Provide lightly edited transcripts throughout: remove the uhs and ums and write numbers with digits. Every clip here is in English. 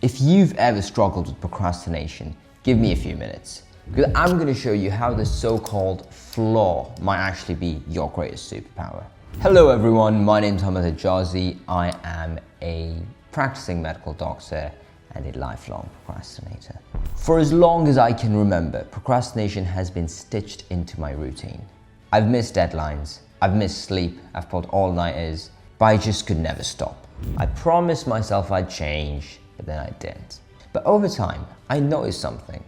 If you've ever struggled with procrastination, give me a few minutes, because I'm going to show you how this so-called flaw might actually be your greatest superpower. Hello everyone, my name's Hamad Hejazi. I am a practicing medical doctor and a lifelong procrastinator. For as long as I can remember, procrastination has been stitched into my routine. I've missed deadlines, I've missed sleep, I've pulled all-nighters, but I just could never stop. I promised myself I'd change, but then I didn't. But over time, I noticed something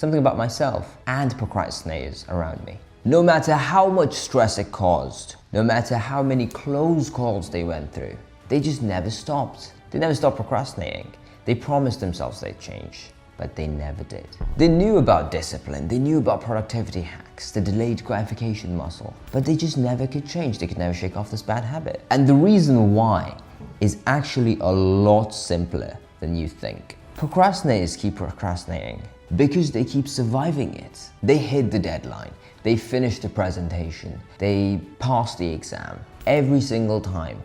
about myself and procrastinators around me. No matter how much stress it caused, no matter how many close calls they went through, they just never stopped. They never stopped procrastinating. They promised themselves they'd change, but they never did. They knew about discipline, they knew about productivity hacks, the delayed gratification muscle, but they just never could change. They could never shake off this bad habit. And the reason why is actually a lot simpler than you think. Procrastinators keep procrastinating because they keep surviving it. They hit the deadline, they finish the presentation, they pass the exam. Every single time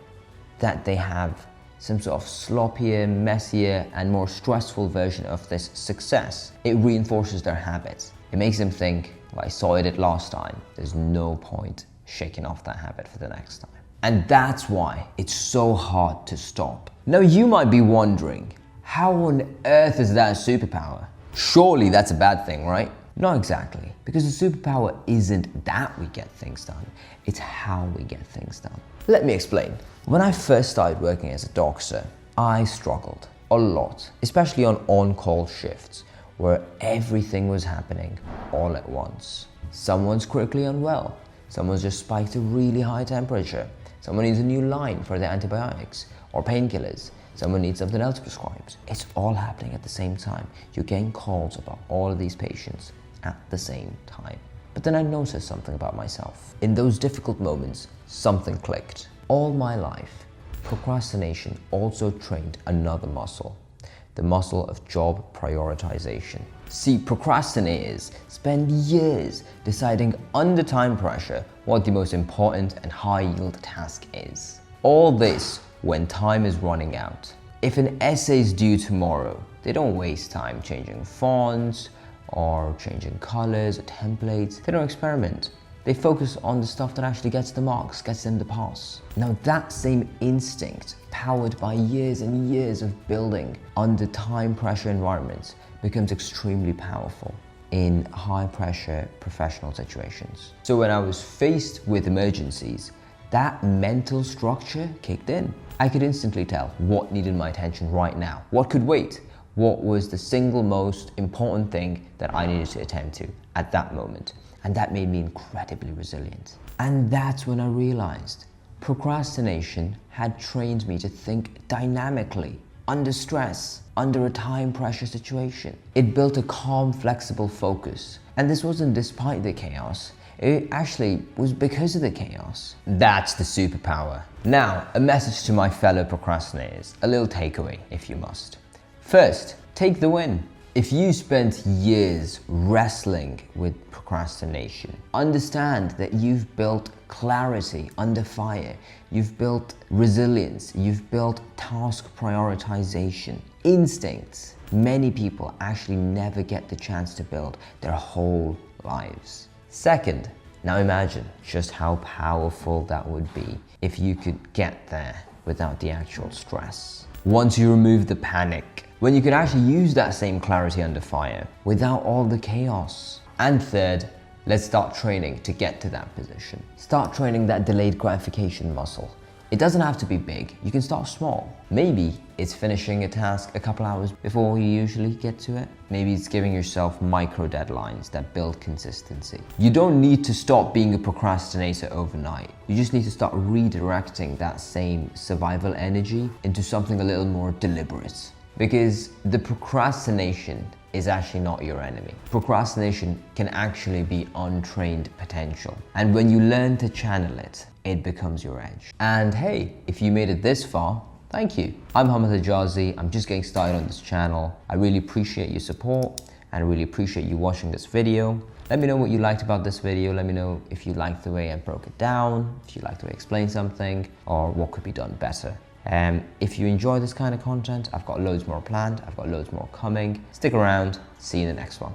that they have some sort of sloppier, messier, and more stressful version of this success, it reinforces their habits. It makes them think, well, I saw it last time, there's no point shaking off that habit for the next time. And that's why it's so hard to stop. Now you might be wondering, how on earth is that a superpower? Surely that's a bad thing, right? Not exactly, because the superpower isn't that we get things done, it's how we get things done. Let me explain. When I first started working as a doctor, I struggled a lot, especially on on-call shifts where everything was happening all at once. Someone's critically unwell, someone's just spiked a really high temperature, someone needs a new line for their antibiotics or painkillers, someone needs something else prescribed. It's all happening at the same time. You're getting calls about all of these patients at the same time. But then I noticed something about myself. In those difficult moments, something clicked. All my life, procrastination also trained another muscle, the muscle of job prioritization. See, procrastinators spend years deciding under time pressure what the most important and high-yield task is. All this when time is running out. If an essay is due tomorrow, they don't waste time changing fonts or changing colors or templates. They don't experiment. They focus on the stuff that actually gets the marks, gets them the pass. Now that same instinct, powered by years and years of building under time pressure environments, becomes extremely powerful in high pressure professional situations. So when I was faced with emergencies, that mental structure kicked in. I could instantly tell what needed my attention right now, what could wait, what was the single most important thing that I needed to attend to at that moment. And that made me incredibly resilient. And that's when I realized procrastination had trained me to think dynamically, under stress, under a time pressure situation. It built a calm, flexible focus. And this wasn't despite the chaos. It actually was because of the chaos. That's the superpower. Now, a message to my fellow procrastinators, a little takeaway if you must. First, take the win. If you spent years wrestling with procrastination, understand that you've built clarity under fire, you've built resilience, you've built task prioritization, instincts. Many people actually never get the chance to build their whole lives. Second, now imagine just how powerful that would be if you could get there without the actual stress. Once you remove the panic, when you could actually use that same clarity under fire without all the chaos. And third, let's start training to get to that position. Start training that delayed gratification muscle. It doesn't have to be big, you can start small. Maybe it's finishing a task a couple hours before you usually get to it. Maybe it's giving yourself micro deadlines that build consistency. You don't need to stop being a procrastinator overnight. You just need to start redirecting that same survival energy into something a little more deliberate. Because the procrastination is actually not your enemy. Procrastination can actually be untrained potential. And when you learn to channel it, it becomes your edge. And hey, if you made it this far, thank you. I'm Hamad Hejazi. I'm just getting started on this channel. I really appreciate your support and I really appreciate you watching this video. Let me know what you liked about this video. Let me know if you liked the way I broke it down, if you liked the way I explained something, or what could be done better If you enjoy this kind of content, I've got loads more planned. I've got loads more coming. Stick around. See you in the next one.